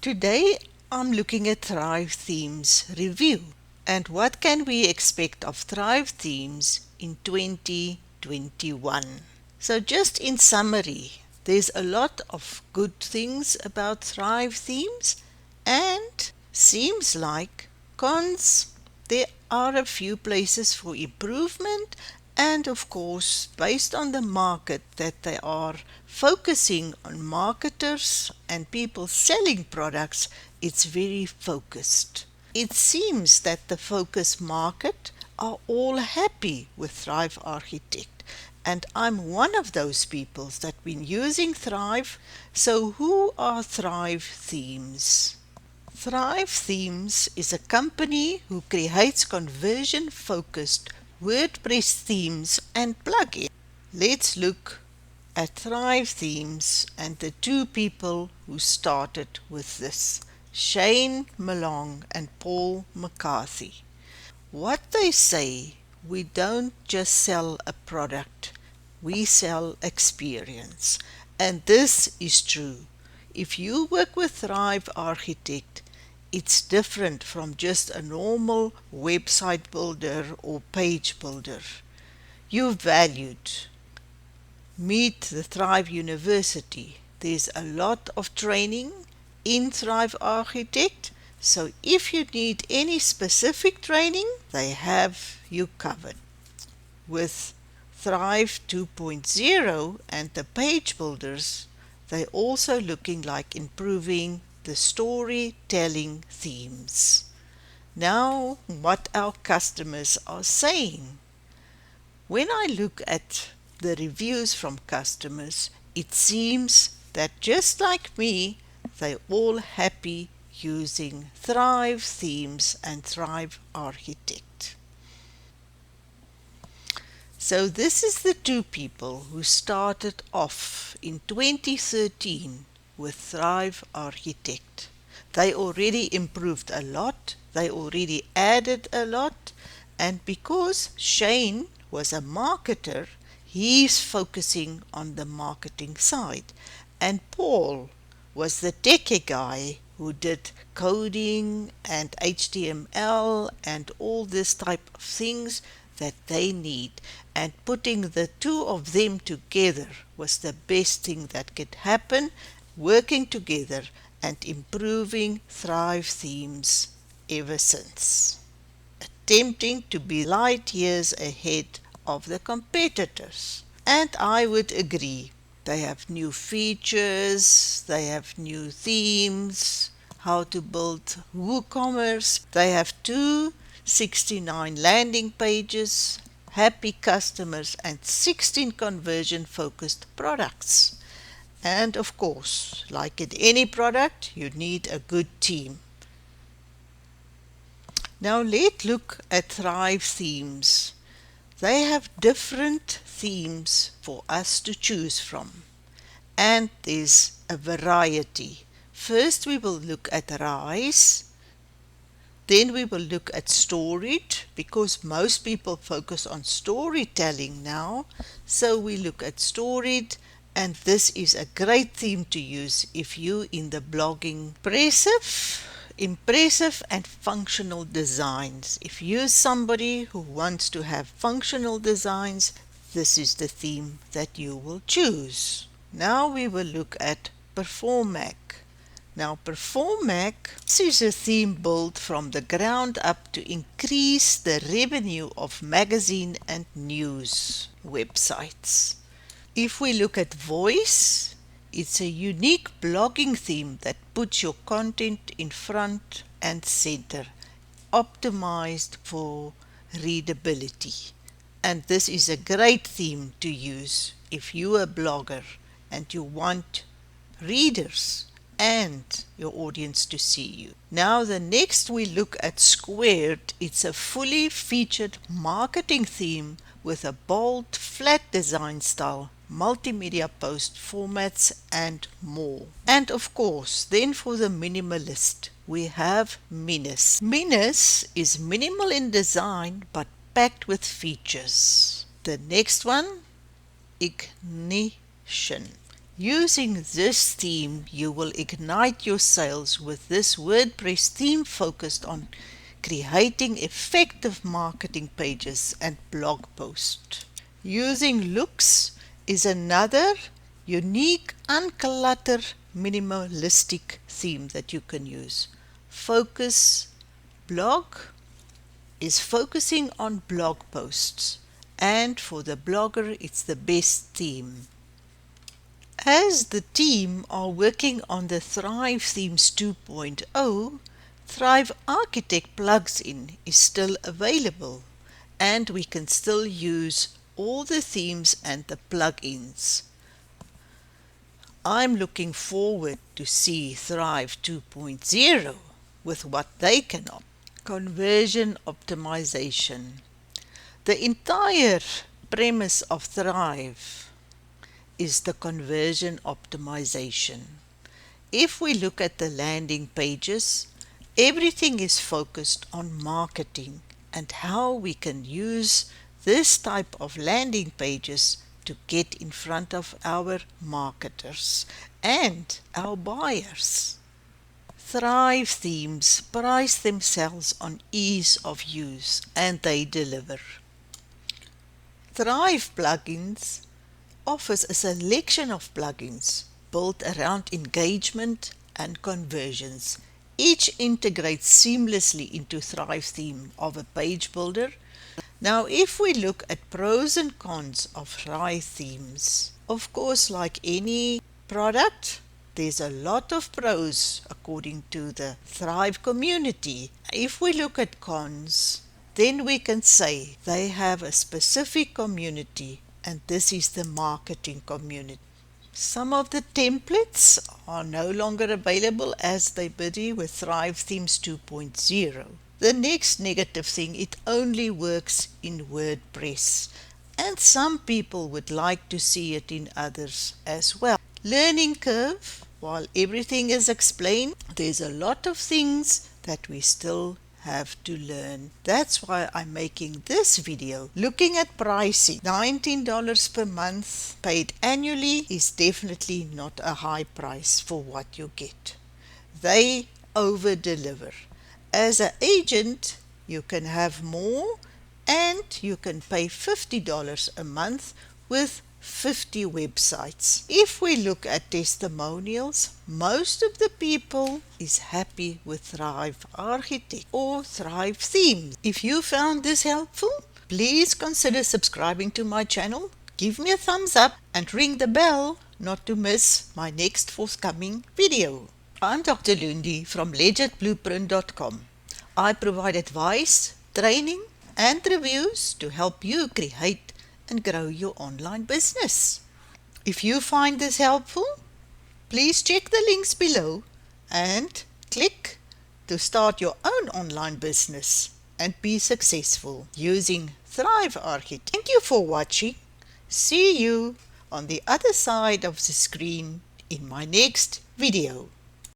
Today I'm looking at Thrive Themes review and what can we expect of Thrive Themes in 2021. So just in summary, there's a lot of good things about Thrive Themes and seems like cons. There are a few places for improvement, and of course, based on the market that they are focusing on marketers and people selling products, it's very focused. It seems that the focus market are all happy with Thrive Architect, and I'm one of those people that been using Thrive. So who are Thrive Themes? Thrive Themes is a company who creates conversion-focused WordPress themes and plugins. Let's look at Thrive Themes and the two people who started with this, Shane Malong and Paul McCarthy. What they say, we don't just sell a product, we sell experience. And this is true. If you work with Thrive Architect, it's different from just a normal website builder or page builder. You're valued. Meet the Thrive University. There's a lot of training in Thrive Architect, so if you need any specific training, they have you covered. With Thrive 2.0 and the page builders, they're also looking like improving the storytelling themes. Now, what our customers are saying. When I look at the reviews from customers, it seems that just like me, they're all happy using Thrive Themes and Thrive Architect. So this is the two people who started off in 2013 with Thrive Architect. They already improved a lot, they already added a lot, and because Shane was a marketer, he's focusing on the marketing side. And Paul was the techie guy who did coding and HTML and all this type of things that they need. And putting the two of them together was the best thing that could happen, working together and improving Thrive Themes ever since. Attempting to be light years ahead of the competitors. And I would agree. They have new features, they have new themes, how to build WooCommerce. They have 269 landing pages, happy customers, and 16 conversion-focused products. And of course, like in any product, you need a good team. Now let's look at Thrive Themes. They have different themes for us to choose from, and there's a variety. First we will look at Rise, then we will look at Storied, because most people focus on storytelling now, so we look at Storied, and this is a great theme to use if you in the blogging impressive and functional designs. If you're somebody who wants to have functional designs, this is the theme that you will choose. Now we will look at Performac. Now Performac, this is a theme built from the ground up to increase the revenue of magazine and news websites. If we look at Voice, it's a unique blogging theme that puts your content in front and center, optimized for readability. And this is a great theme to use if you're a blogger and you want readers and your audience to see you. Now the next we look at Squared. It's a fully featured marketing theme with a bold, flat design style, multimedia post formats and more. And of course, then for the minimalist, we have Minus. Minus is minimal in design but packed with features. The next one, Ignition. Using this theme, you will ignite your sales with this WordPress theme focused on creating effective marketing pages and blog posts. Using looks is another unique, uncluttered, minimalistic theme that you can use. Focus blog is focusing on blog posts, and for the blogger it's the best theme. As the team are working on the Thrive Themes 2.0, Thrive Architect plugin is still available, and we can still use all the themes and the plugins. I'm looking forward to see Thrive 2.0 with what they can offer. Conversion optimization. The entire premise of Thrive is the conversion optimization. If we look at the landing pages, everything is focused on marketing and how we can use this type of landing pages to get in front of our marketers and our buyers. Thrive themes price themselves on ease of use, and they deliver. Thrive plugins offers a selection of plugins built around engagement and conversions. Each integrates seamlessly into Thrive theme of a page builder. Now, if we look at pros and cons of Thrive themes, of course, like any product, there's a lot of pros according to the Thrive community. If we look at cons, then we can say they have a specific community, and this is the marketing community. Some of the templates are no longer available as they busy with Thrive Themes 2.0. The next negative thing, it only works in WordPress, and some people would like to see it in others as well. Learning curve, while everything is explained, there's a lot of things that we still have to learn. That's why I'm making this video looking at pricing. $19 per month paid annually is definitely not a high price for what you get. They over deliver. As an agent, you can have more, and you can pay $50 a month with 50 websites. If we look at testimonials, most of the people is happy with Thrive Architect or Thrive Themes. If you found this helpful, please consider subscribing to my channel, give me a thumbs up, and ring the bell not to miss my next forthcoming video. I'm Dr. Loendi from legitblueprint.com. I provide advice, training, and reviews to help you create and grow your online business. If you find this helpful, please check the links below and click to start your own online business and be successful using Thrive Architect. Thank you for watching. See you on the other side of the screen in my next video.